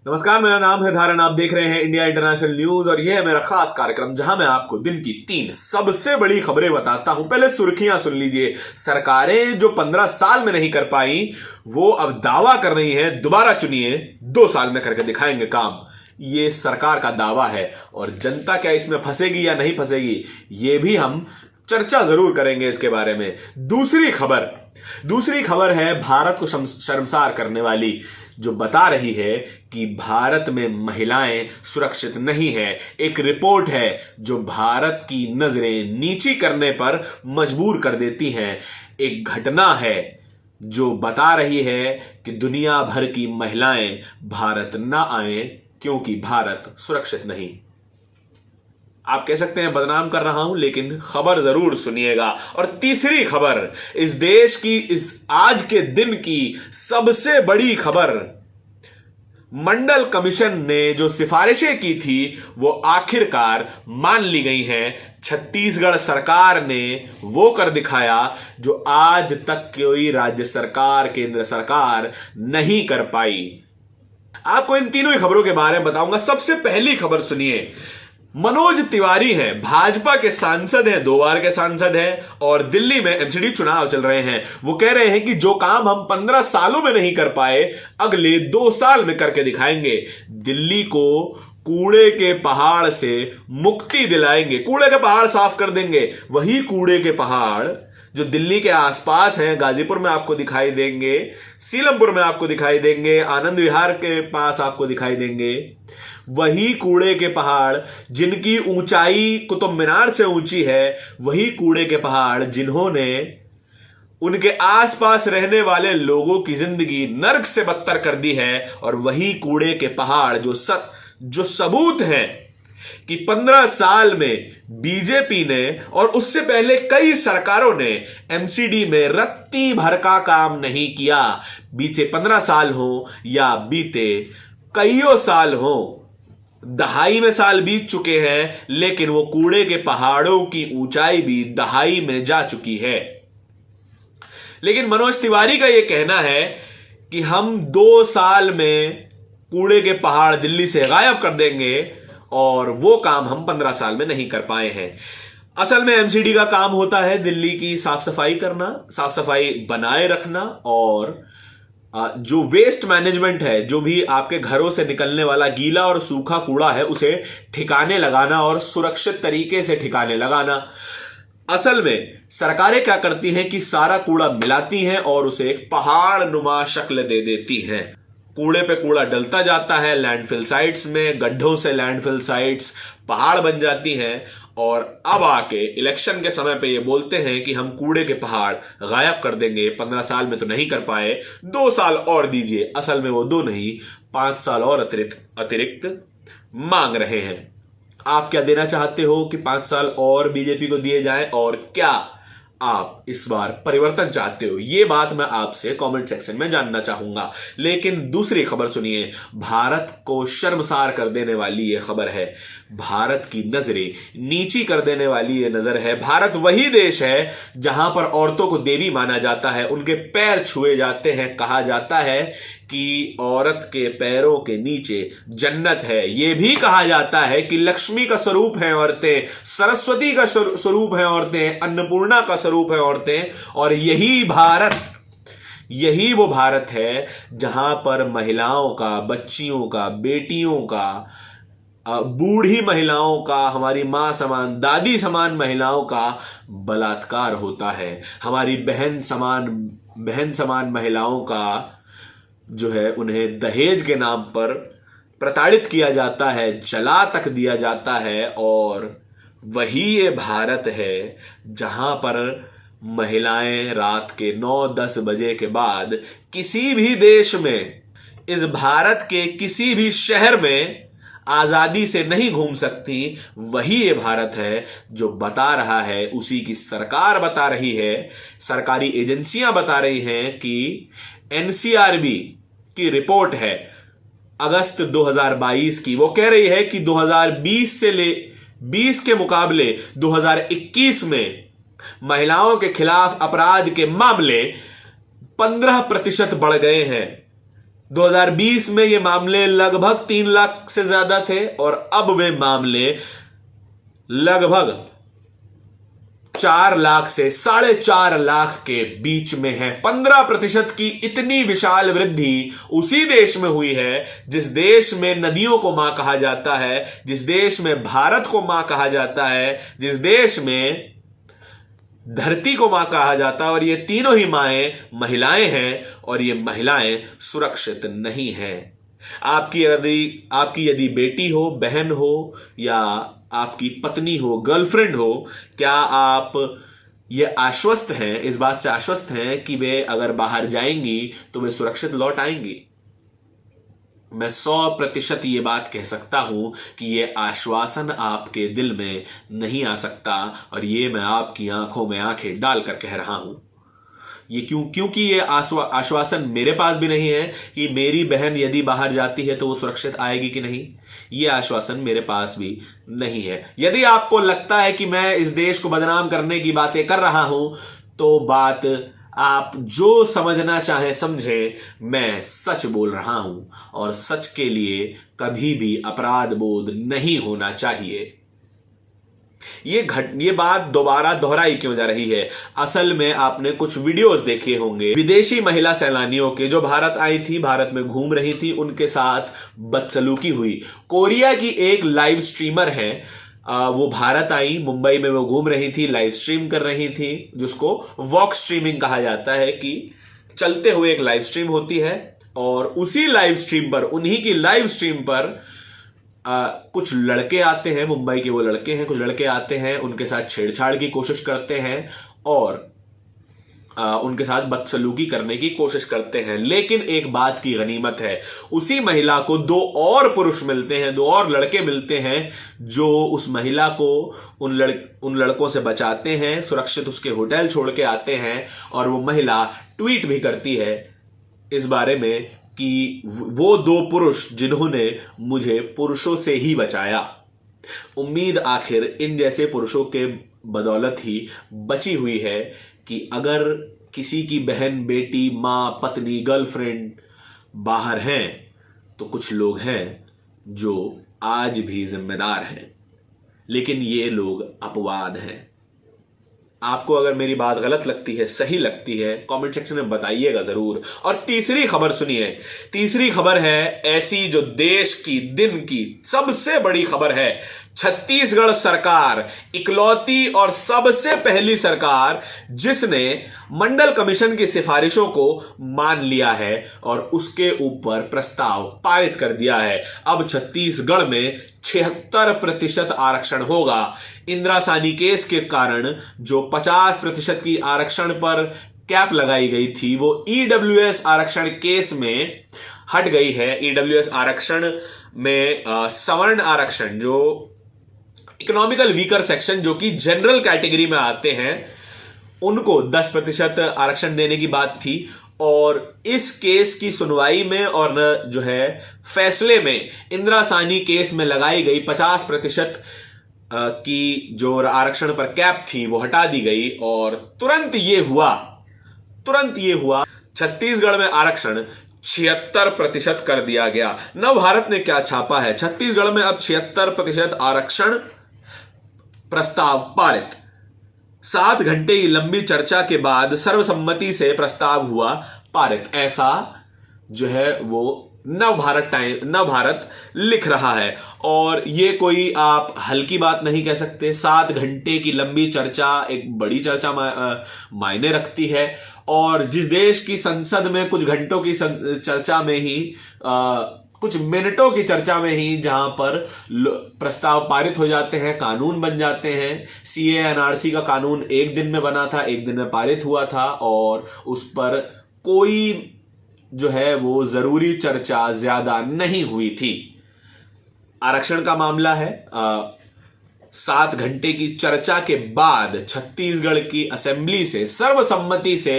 नमस्कार, मेरा नाम है धारण। आप देख रहे हैं इंडिया इंटरनेशनल न्यूज और यह है मेरा खास कार्यक्रम जहां मैं आपको दिन की 3 सबसे बड़ी खबरें बताता हूं। पहले सुर्खियां सुन लीजिए। सरकारें जो 15 साल में नहीं कर पाई वो अब दावा कर रही हैं दोबारा चुनिए 2 साल में करके दिखाएंगे काम। ये सरकार का दावा है और जनता क्या इसमें फंसेगी या नहीं फंसेगी ये भी हम चर्चा जरूर करेंगे इसके बारे में। दूसरी खबर है भारत को शर्मसार करने वाली, जो बता रही है कि भारत में महिलाएं सुरक्षित नहीं है। एक रिपोर्ट है जो भारत की नजरें नीची करने पर मजबूर कर देती हैं। एक घटना है जो बता रही है कि दुनिया भर की महिलाएं भारत ना आए क्योंकि भारत सुरक्षित नहीं। आप कह सकते हैं बदनाम कर रहा हूं, लेकिन खबर जरूर सुनिएगा। और तीसरी खबर, इस देश की इस आज के दिन की सबसे बड़ी खबर, मंडल कमीशन ने जो सिफारिशें की थी वो आखिरकार मान ली गई हैं। छत्तीसगढ़ सरकार ने वो कर दिखाया जो आज तक कोई राज्य सरकार, केंद्र सरकार नहीं कर पाई। आपको इन तीनों ही खबरों के बारे में बताऊंगा। सबसे पहली खबर सुनिए। मनोज तिवारी हैं, भाजपा के सांसद हैं, 2 बार के सांसद हैं और दिल्ली में एमसीडी चुनाव चल रहे हैं। वो कह रहे हैं कि जो काम हम 15 सालों में नहीं कर पाए अगले 2 साल में करके दिखाएंगे। दिल्ली को कूड़े के पहाड़ से मुक्ति दिलाएंगे, कूड़े के पहाड़ साफ कर देंगे। वही कूड़े के पहाड़ जो दिल्ली के आसपास हैं, गाजीपुर में आपको दिखाई देंगे, सीलमपुर में आपको दिखाई देंगे, आनंद विहार के पास आपको दिखाई देंगे। वही कूड़े के पहाड़ जिनकी ऊंचाई कुतुब मीनार से ऊंची है, वही कूड़े के पहाड़ जिन्होंने उनके आसपास रहने वाले लोगों की जिंदगी नर्क से बदतर कर दी है। और वही कूड़े के पहाड़ जो सबूत है कि 15 साल में बीजेपी ने और उससे पहले कई सरकारों ने एमसीडी में रत्ती भर का काम नहीं किया। बीते 15 साल हो या बीते कईयों साल हो, दहाई में साल बीत चुके हैं, लेकिन वो कूड़े के पहाड़ों की ऊंचाई भी दहाई में जा चुकी है। लेकिन मनोज तिवारी का यह कहना है कि हम 2 साल में कूड़े के पहाड़ दिल्ली से गायब कर देंगे और वो काम हम 15 साल में नहीं कर पाए हैं। असल में एमसीडी का काम होता है दिल्ली की साफ सफाई करना, साफ सफाई बनाए रखना और जो वेस्ट मैनेजमेंट है, जो भी आपके घरों से निकलने वाला गीला और सूखा कूड़ा है उसे ठिकाने लगाना और सुरक्षित तरीके से ठिकाने लगाना। असल में सरकारें क्या करती हैं कि सारा कूड़ा मिलाती हैं और उसे एक पहाड़ नुमा शक्ल दे देती हैं। कूड़े पे कूड़ा डलता जाता है लैंडफिल साइट्स में, गड्ढों से लैंडफिल साइट्स पहाड़ बन जाती हैं और अब आके इलेक्शन के समय पे ये बोलते हैं कि हम कूड़े के पहाड़ गायब कर देंगे। 15 साल में तो नहीं कर पाए, 2 साल और दीजिए। असल में वो 2 नहीं 5 साल और अतिरिक्त मांग रहे हैं। आप क्या देना चाहते हो कि 5 साल और बीजेपी को दिए जाए, और क्या आप इस बार परिवर्तन चाहते हो? ये बात मैं आपसे कमेंट सेक्शन में जानना चाहूंगा। लेकिन दूसरी खबर सुनिए। भारत को शर्मसार कर देने वाली यह खबर है, भारत की नजरें नीची कर देने वाली यह नजर है। भारत वही देश है जहां पर औरतों को देवी माना जाता है, उनके पैर छुए जाते हैं। कहा जाता है कि औरत के पैरों के नीचे जन्नत है। यह भी कहा जाता है कि लक्ष्मी का स्वरूप है औरतें, सरस्वती का स्वरूप है औरतें, अन्नपूर्णा का स्वरूप है औरतें। और यही वो भारत है जहां पर महिलाओं का, बच्चियों का, बेटियों का, बूढ़ी महिलाओं का, हमारी मां समान, दादी समान महिलाओं का बलात्कार होता है। हमारी बहन समान महिलाओं का जो है उन्हें दहेज के नाम पर प्रताड़ित किया जाता है, जला तक दिया जाता है। और वही ये भारत है जहां पर महिलाएं रात के 9-10 बजे के बाद किसी भी देश में, इस भारत के किसी भी शहर में आजादी से नहीं घूम सकती। वही ये भारत है जो बता रहा है, उसी की सरकार बता रही है, सरकारी एजेंसियां बता रही हैं कि एनसीआरबी की रिपोर्ट है अगस्त 2022 की। वो कह रही है कि 2020 के मुकाबले 2021 में महिलाओं के खिलाफ अपराध के मामले 15% बढ़ गए हैं। 2020 में ये मामले लगभग 3 लाख से ज्यादा थे और अब वे मामले लगभग 4 लाख से 4.5 लाख के बीच में है। 15% की इतनी विशाल वृद्धि उसी देश में हुई है जिस देश में नदियों को मां कहा जाता है, जिस देश में भारत को मां कहा जाता है, जिस देश में धरती को मां कहा जाता है। और ये तीनों ही माएं महिलाएं हैं और ये महिलाएं सुरक्षित नहीं हैं। आपकी यदि बेटी हो, बहन हो या आपकी पत्नी हो, गर्लफ्रेंड हो, क्या आप ये आश्वस्त हैं, इस बात से आश्वस्त हैं कि वे अगर बाहर जाएंगी तो वे सुरक्षित लौट आएंगी? मैं 100% ये बात कह सकता हूं कि ये आश्वासन आपके दिल में नहीं आ सकता और ये मैं आपकी आंखों में आंखें डालकर कह रहा हूं। ये क्योंकि ये आश्वासन मेरे पास भी नहीं है कि मेरी बहन यदि बाहर जाती है तो वो सुरक्षित आएगी कि नहीं। ये आश्वासन मेरे पास भी नहीं है। यदि आपको लगता है कि मैं इस देश को बदनाम करने की बातें कर रहा हूं तो बात आप जो समझना चाहे समझे, मैं सच बोल रहा हूं और सच के लिए कभी भी अपराध बोध नहीं होना चाहिए। ये बात दोबारा दोहराई क्यों जा रही है? असल में आपने कुछ वीडियोस देखे होंगे विदेशी महिला सैलानियों के जो भारत आई थी, भारत में घूम रही थी, उनके साथ बदसलूकी हुई। कोरिया की एक लाइव स्ट्रीमर है, वो भारत आई, मुंबई में वो घूम रही थी, लाइव स्ट्रीम कर रही थी, जिसको वॉक स्ट्रीमिंग कहा जाता है कि चलते हुए एक लाइव स्ट्रीम होती है। और उसी लाइव स्ट्रीम पर, उन्हीं की लाइव स्ट्रीम पर कुछ लड़के आते हैं, मुंबई के वो लड़के हैं, कुछ लड़के आते हैं, उनके साथ छेड़छाड़ की कोशिश करते हैं और उनके साथ बदसलूकी करने की कोशिश करते हैं। लेकिन एक बात की गनीमत है, उसी महिला को 2 और पुरुष मिलते हैं, 2 और लड़के मिलते हैं जो उस महिला को उन लड़कों से बचाते हैं, सुरक्षित उसके होटल छोड़ के आते हैं। और वो महिला ट्वीट भी करती है इस बारे में कि वो 2 पुरुष जिन्होंने मुझे पुरुषों से ही बचाया। उम्मीद आखिर इन जैसे पुरुषों के बदौलत ही बची हुई है कि अगर किसी की बहन, बेटी, मां, पत्नी, गर्लफ्रेंड बाहर हैं तो कुछ लोग हैं जो आज भी जिम्मेदार हैं, लेकिन ये लोग अपवाद हैं। आपको अगर मेरी बात गलत लगती है, सही लगती है, कमेंट सेक्शन में बताइएगा जरूर। और तीसरी खबर सुनिए। तीसरी खबर है ऐसी जो देश की दिन की सबसे बड़ी खबर है। छत्तीसगढ़ सरकार, इकलौती और सबसे पहली सरकार जिसने मंडल कमीशन की सिफारिशों को मान लिया है और उसके ऊपर प्रस्ताव पारित कर दिया है। अब छत्तीसगढ़ में 76% आरक्षण होगा। इंदिरा साहनी केस के कारण जो 50% की आरक्षण पर कैप लगाई गई थी वो ईडब्ल्यूएस आरक्षण केस में हट गई है। ईडब्ल्यूएस आरक्षण में सवर्ण आरक्षण, जो इकोनॉमिकल वीकर सेक्शन, जो कि जनरल कैटेगरी में आते हैं, उनको 10% आरक्षण देने की बात थी। और इस केस की सुनवाई में और जो है फैसले में इंदिरा साहनी केस में लगाई गई 50% की जो आरक्षण पर कैप थी वो हटा दी गई। और तुरंत ये हुआ छत्तीसगढ़ में आरक्षण 76% कर दिया गया। नव भारत ने क्या छापा है, छत्तीसगढ़ में अब 76% आरक्षण प्रस्ताव पारित। 7 घंटे की लंबी चर्चा के बाद सर्वसम्मति से प्रस्ताव हुआ पारित। ऐसा जो है वो नव भारत लिख रहा है। और ये कोई आप हल्की बात नहीं कह सकते। 7 घंटे की लंबी चर्चा एक बड़ी चर्चा मायने रखती है। और जिस देश की संसद में कुछ घंटों की चर्चा में ही कुछ मिनटों की चर्चा में ही जहां पर प्रस्ताव पारित हो जाते हैं, कानून बन जाते हैं। सीए एनआरसी का कानून 1 दिन में बना था, 1 दिन में पारित हुआ था और उस पर कोई जो है वो जरूरी चर्चा ज्यादा नहीं हुई थी। आरक्षण का मामला है। 7 घंटे की चर्चा के बाद छत्तीसगढ़ की असेंबली से सर्वसम्मति से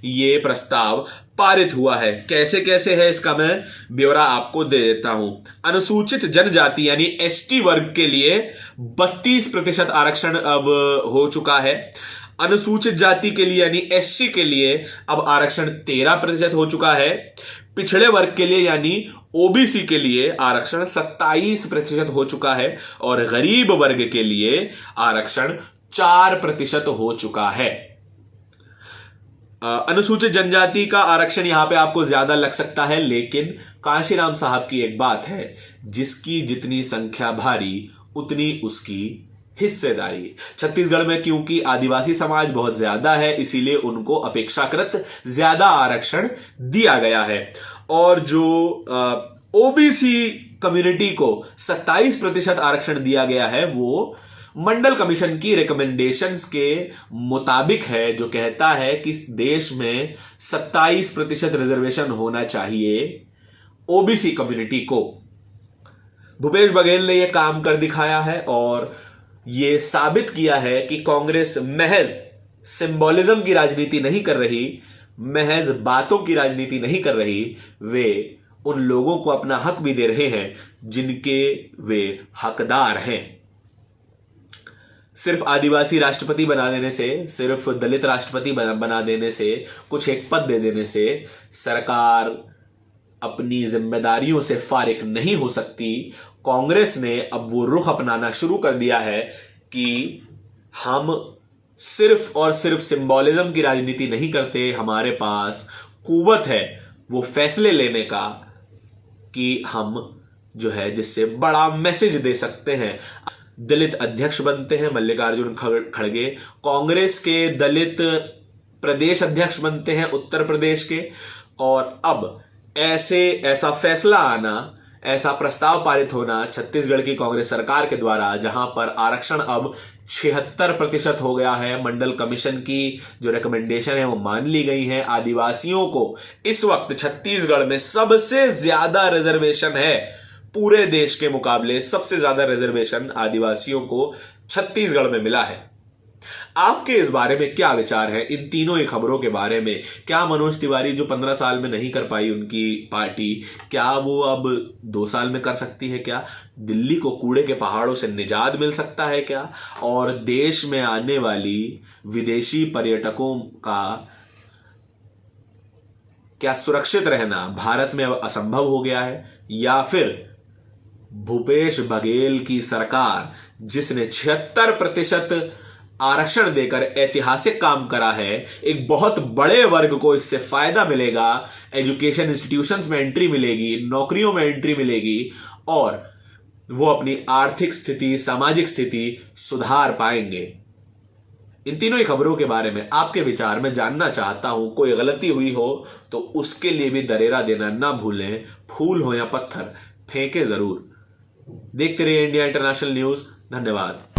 ये प्रस्ताव पारित हुआ है। कैसे कैसे है इसका मैं ब्यौरा आपको दे देता हूं। अनुसूचित जनजाति यानी एसटी वर्ग के लिए 32% आरक्षण अब हो चुका है। अनुसूचित जाति के लिए यानी एससी के लिए अब आरक्षण 13% हो चुका है। पिछड़े वर्ग के लिए यानी ओबीसी के लिए आरक्षण 27% हो चुका है और गरीब वर्ग के लिए आरक्षण 4% हो चुका है। अनुसूचित जनजाति का आरक्षण यहां पे आपको ज्यादा लग सकता है, लेकिन कांशीराम साहब की एक बात है, जिसकी जितनी संख्या भारी उतनी उसकी हिस्सेदारी। छत्तीसगढ़ में क्योंकि आदिवासी समाज बहुत ज्यादा है, इसीलिए उनको अपेक्षाकृत ज्यादा आरक्षण दिया गया है। और जो ओबीसी कम्युनिटी को 27% आरक्षण दिया गया है, वो मंडल कमीशन की रिकमेंडेशंस के मुताबिक है, जो कहता है कि देश में 27% रिजर्वेशन होना चाहिए ओबीसी कम्युनिटी को। भूपेश बघेल ने यह काम कर दिखाया है और यह साबित किया है कि कांग्रेस महज सिंबॉलिज्म की राजनीति नहीं कर रही, महज बातों की राजनीति नहीं कर रही, वे उन लोगों को अपना हक भी दे रहे हैं जिनके वे हकदार हैं। सिर्फ आदिवासी राष्ट्रपति बना देने से, सिर्फ दलित राष्ट्रपति बना देने से, कुछ एक पद दे देने से सरकार अपनी जिम्मेदारियों से फारिग नहीं हो सकती। कांग्रेस ने अब वो रुख अपनाना शुरू कर दिया है कि हम सिर्फ और सिर्फ सिंबॉलिज्म की राजनीति नहीं करते, हमारे पास कुव्वत है वो फैसले लेने का कि हम जो है जिससे बड़ा मैसेज दे सकते हैं। दलित अध्यक्ष बनते हैं मल्लिकार्जुन खड़गे, कांग्रेस के दलित प्रदेश अध्यक्ष बनते हैं उत्तर प्रदेश के, और अब ऐसा फैसला आना, ऐसा प्रस्ताव पारित होना छत्तीसगढ़ की कांग्रेस सरकार के द्वारा, जहां पर आरक्षण अब 76% हो गया है। मंडल कमीशन की जो रिकमेंडेशन है वो मान ली गई है। आदिवासियों को इस वक्त छत्तीसगढ़ में सबसे ज्यादा रिजर्वेशन है, पूरे देश के मुकाबले सबसे ज्यादा रिजर्वेशन आदिवासियों को छत्तीसगढ़ में मिला है। आपके इस बारे में क्या विचार है, इन तीनों ही खबरों के बारे में? क्या मनोज तिवारी जो 15 साल में नहीं कर पाई उनकी पार्टी, क्या वो अब 2 साल में कर सकती है? क्या दिल्ली को कूड़े के पहाड़ों से निजात मिल सकता है क्या? और देश में आने वाली विदेशी पर्यटकों का क्या सुरक्षित रहना भारत में अब असंभव हो गया है? या फिर भूपेश बघेल की सरकार, जिसने 76% आरक्षण देकर ऐतिहासिक काम करा है, एक बहुत बड़े वर्ग को इससे फायदा मिलेगा, एजुकेशन इंस्टीट्यूशंस में एंट्री मिलेगी, नौकरियों में एंट्री मिलेगी और वो अपनी आर्थिक स्थिति, सामाजिक स्थिति सुधार पाएंगे। इन तीनों ही खबरों के बारे में आपके विचार मैं जानना चाहता हूं। कोई गलती हुई हो तो उसके लिए भी दरेरा देना ना भूलें। फूल हो या पत्थर फेंके जरूर। देखते रहिए इंडिया इंटरनेशनल न्यूज। धन्यवाद।